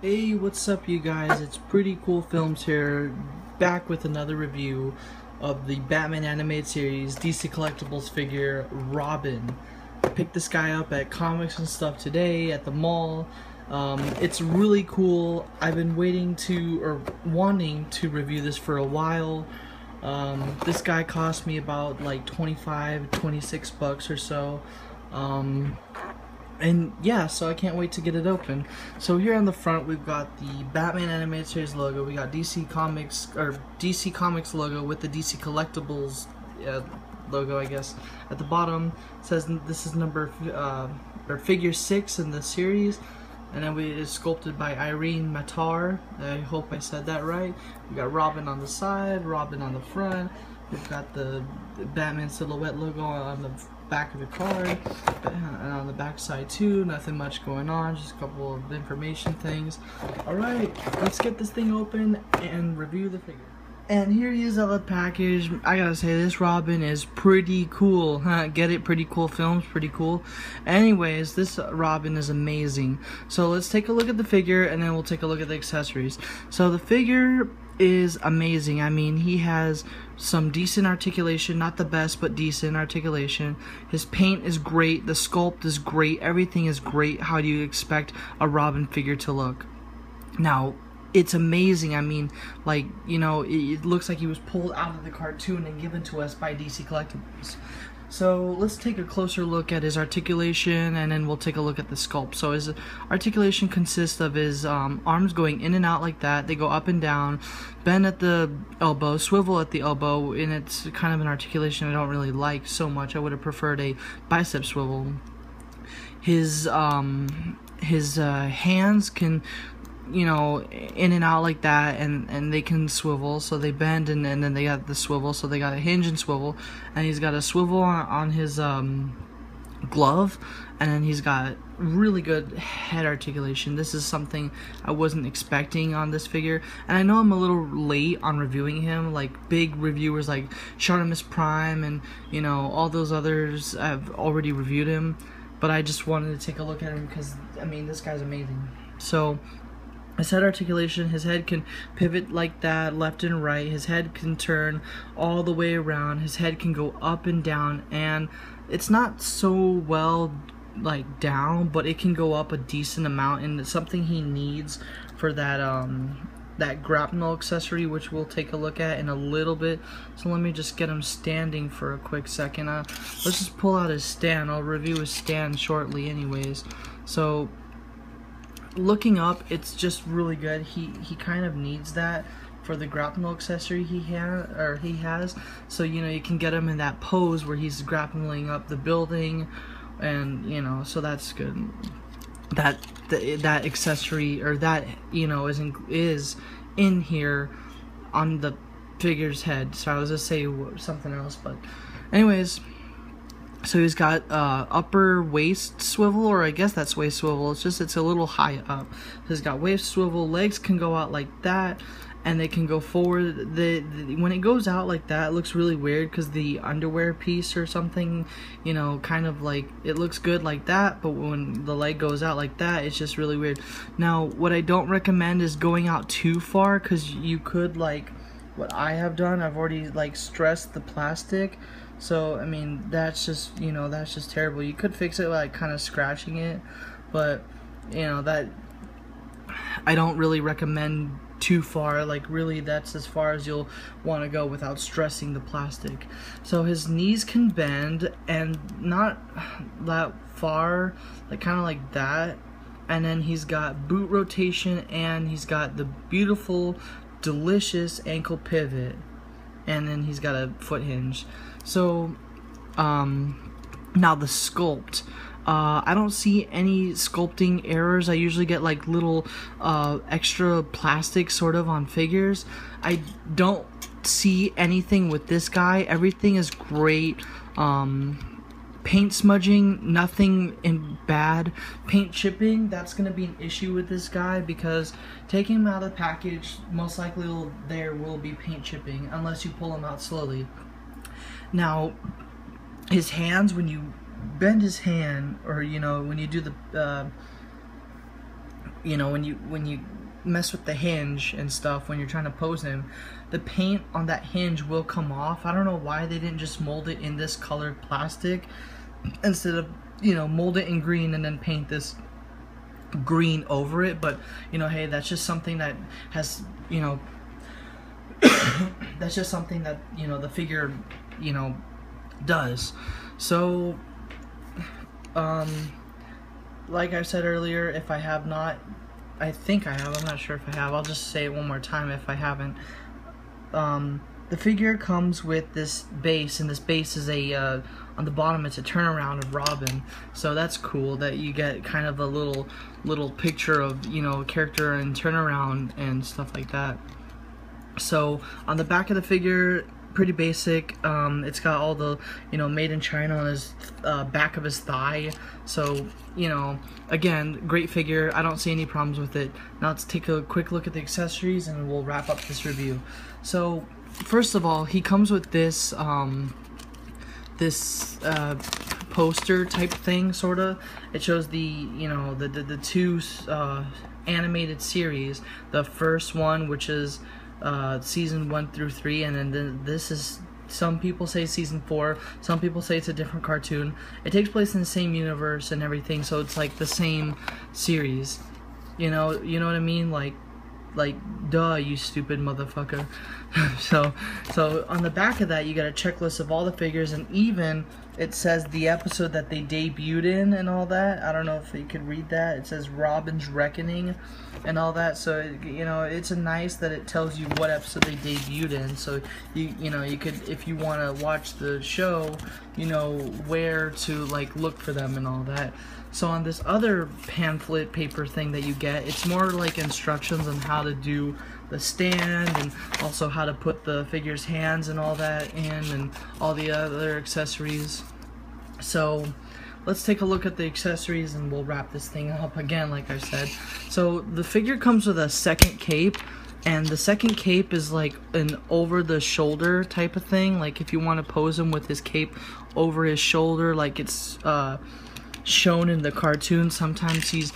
Hey, what's up you guys? It's Pretty Cool Films here, back with another review of the Batman animated series DC Collectibles figure, Robin. I picked this guy up at Comics and Stuff today at the mall. It's really cool. I've been wanting to review this for a while. This guy cost me about like 26 bucks or so. And yeah, so I can't wait to get it open. So here on the front we've got the Batman animated series logo. We got DC Comics logo with the DC Collectibles logo, I guess. At the bottom it says this is figure 6 in the series, and then it is sculpted by Irene Matar. I hope I said that right. We got Robin on the side, Robin on the front. We've got the Batman silhouette logo on the back of the card, and on the back side too. Nothing much going on, just a couple of information things. Alright, let's get this thing open and review the figure. And here he is out of the package. I gotta say, this Robin is pretty cool. Get it? Pretty Cool Films, pretty cool. Anyways, this Robin is amazing. So let's take a look at the figure, and then we'll take a look at the accessories. So the figure is amazing. I mean, he has some decent articulation, not the best, but decent articulation. His paint is great, the sculpt is great, everything is great. How do you expect a Robin figure to look? Now, it's amazing. I mean, like, you know, it looks like he was pulled out of the cartoon and given to us by DC Collectibles. So let's take a closer look at his articulation, and then we'll take a look at the sculpt. So his articulation consists of his arms going in and out like that. They go up and down, bend at the elbow, swivel at the elbow, and it's kind of an articulation I don't really like so much. I would have preferred a bicep swivel. His hands can, you know, in and out like that, and they can swivel, so they bend, and then they got the swivel, so they got a hinge and swivel. And he's got a swivel on his glove, and then he's got really good head articulation. This is something I wasn't expecting on this figure, and I know I'm a little late on reviewing him. Like, big reviewers like Shartimus Prime and, you know, all those others have already reviewed him, but I just wanted to take a look at him because, I mean, this guy's amazing. So his head articulation, his head can pivot like that, left and right. His head can turn all the way around. His head can go up and down, and it's not so well like down, but it can go up a decent amount, and it's something he needs for that that grapnel accessory, which we'll take a look at in a little bit. So let me just get him standing for a quick second. Let's just pull out his stand. I'll review his stand shortly anyways. So looking up, it's just really good. He kind of needs that for the grapnel accessory he has. So, you know, you can get him in that pose where he's grappling up the building, and, you know, so that's good. That accessory, or that, you know, is in here on the figure's head. So I was gonna say something else, but anyways. So he's got upper waist swivel, or I guess that's waist swivel. It's a little high up. So he's got waist swivel. Legs can go out like that, and they can go forward. When it goes out like that, it looks really weird because the underwear piece or something, you know, kind of like, it looks good like that, but when the leg goes out like that, it's just really weird. Now, what I don't recommend is going out too far, because you could, like what I have done, I've already like stressed the plastic. So, I mean, that's just, you know, that's just terrible. You could fix it like kind of scratching it, but, you know, that I don't really recommend too far. Like, really, that's as far as you'll want to go without stressing the plastic. So his knees can bend, and not that far, like kind of like that. And then he's got boot rotation, and he's got the beautiful, delicious ankle pivot, and then he's got a foot hinge. So, now the sculpt. I don't see any sculpting errors. I usually get like little extra plastic sort of on figures. I don't see anything with this guy. Everything is great. Paint smudging, nothing in bad. Paint chipping, that's going to be an issue with this guy, because taking him out of the package, most likely there will be paint chipping unless you pull him out slowly. Now, his hands, when you bend his hand, or, you know, when you do the you know, when you mess with the hinge and stuff when you're trying to pose him, the paint on that hinge will come off. I don't know why they didn't just mold it in this colored plastic instead of, you know, mold it in green and then paint this green over it. But, you know, hey, that's just something that has, you know, that's just something that, you know, the figure, you know, does. So like I said earlier, if I have not, I think I have, I'm not sure if I have, I'll just say it one more time if I haven't. The figure comes with this base, and this base is a, on the bottom it's a turnaround of Robin, so that's cool that you get kind of a little picture of, you know, character and turnaround and stuff like that. So on the back of the figure, pretty basic. It's got all the, you know, made in China on his back of his thigh. So, you know, again, great figure. I don't see any problems with it. Now let's take a quick look at the accessories and we'll wrap up this review. So first of all, he comes with this poster type thing, sorta. It shows the, you know, the two animated series. The first one, which is season 1 through 3, and then this is, some people say season 4, some people say it's a different cartoon. It takes place in the same universe and everything, so it's like the same series. You know what I mean? Like duh, you stupid motherfucker. so on the back of that you got a checklist of all the figures, and even it says the episode that they debuted in and all that. I don't know if you could read that. It says Robin's Reckoning and all that. So, you know, it's a nice that it tells you what episode they debuted in. So you know, you could, if you want to watch the show, you know where to like look for them and all that. So on this other pamphlet paper thing that you get, it's more like instructions on how to do the stand, and also how to put the figure's hands and all that in, and all the other accessories. So let's take a look at the accessories and we'll wrap this thing up again, like I said. So the figure comes with a second cape, and the second cape is like an over the shoulder type of thing. Like if you want to pose him with his cape over his shoulder, like it's shown in the cartoon, sometimes he's,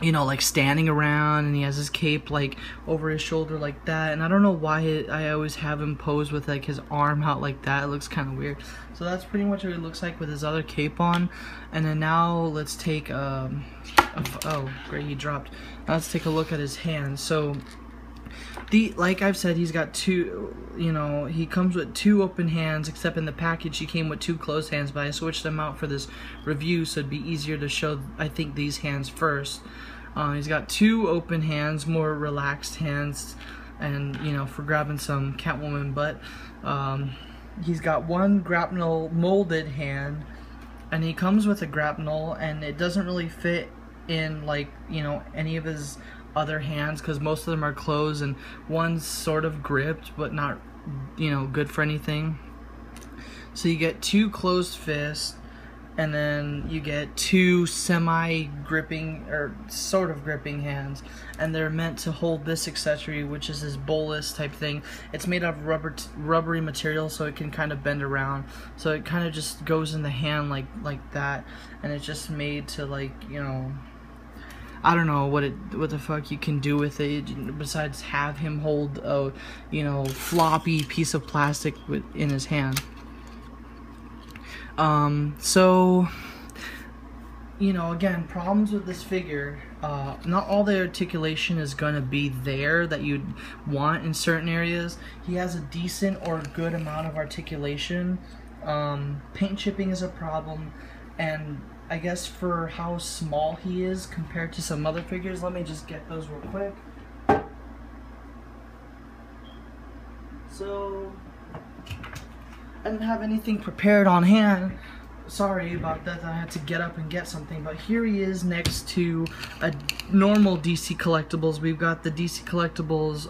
you know, like standing around and he has his cape like over his shoulder like that. And I don't know why I always have him pose with like his arm out like that. It looks kind of weird. So that's pretty much what it looks like with his other cape on. And then now let's take oh great, he dropped. Now let's take a look at his hands. So like I've said, he's got two, you know, he comes with 2 open hands, except in the package he came with 2 closed hands, but I switched them out for this review so it'd be easier to show, I think, these hands first. He's got 2 open hands, more relaxed hands, and, you know, for grabbing some Catwoman butt. He's got 1 grapnel molded hand, and he comes with a grapnel, and it doesn't really fit in, like, you know, any of his other hands, because most of them are closed, and one's sort of gripped but not, you know, good for anything. So you get 2 closed fists, and then you get 2 semi-gripping or sort of gripping hands, and they're meant to hold this accessory, which is this bolus type thing. It's made out of rubbery material, so it can kind of bend around, so it kind of just goes in the hand like that, and it's just made to, like, you know, I don't know what the fuck you can do with it besides have him hold a, you know, floppy piece of plastic in his hand. So, you know, again, problems with this figure. Not all the articulation is gonna be there that you'd want in certain areas. He has a decent or good amount of articulation. Paint chipping is a problem, and I guess for how small he is compared to some other figures, let me just get those real quick. So, I didn't have anything prepared on hand. Sorry about that, I had to get up and get something, but here he is next to a normal DC Collectibles. We've got the DC Collectibles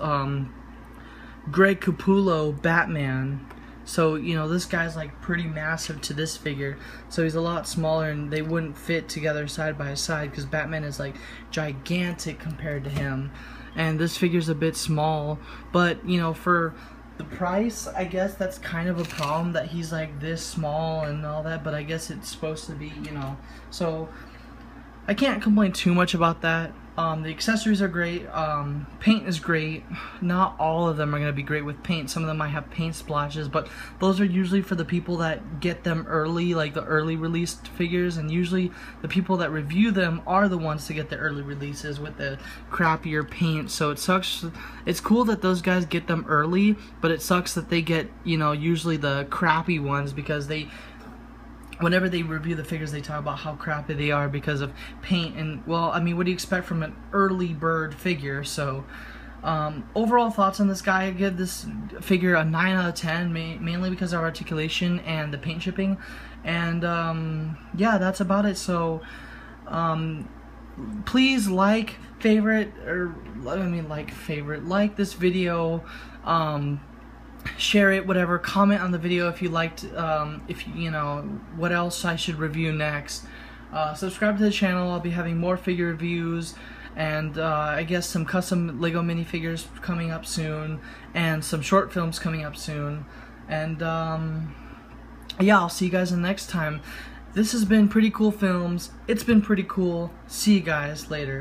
Greg Capullo Batman. So, you know, this guy's like pretty massive to this figure, so he's a lot smaller, and they wouldn't fit together side by side because Batman is like gigantic compared to him, and this figure's a bit small. But, you know, for the price, I guess that's kind of a problem that he's like this small and all that, but I guess it's supposed to be, you know, so I can't complain too much about that. The accessories are great. Paint is great. Not all of them are going to be great with paint. Some of them might have paint splashes, but those are usually for the people that get them early, like the early released figures, and usually the people that review them are the ones to get the early releases with the crappier paint. So it sucks. It's cool that those guys get them early, but it sucks that they get, you know, usually the crappy ones, because whenever they review the figures, they talk about how crappy they are because of paint. And, well, I mean, what do you expect from an early bird figure? So, overall thoughts on this guy: I give this figure a 9 out of 10, mainly because of articulation and the paint chipping. And, yeah, that's about it. So, please like this video, share it, whatever, comment on the video if you liked, if you know what else I should review next. Subscribe to the channel. I'll be having more figure reviews, and I guess some custom Lego minifigures coming up soon, and some short films coming up soon. And yeah, I'll see you guys the next time. This has been Pretty Cool Films. It's been pretty cool. See you guys later.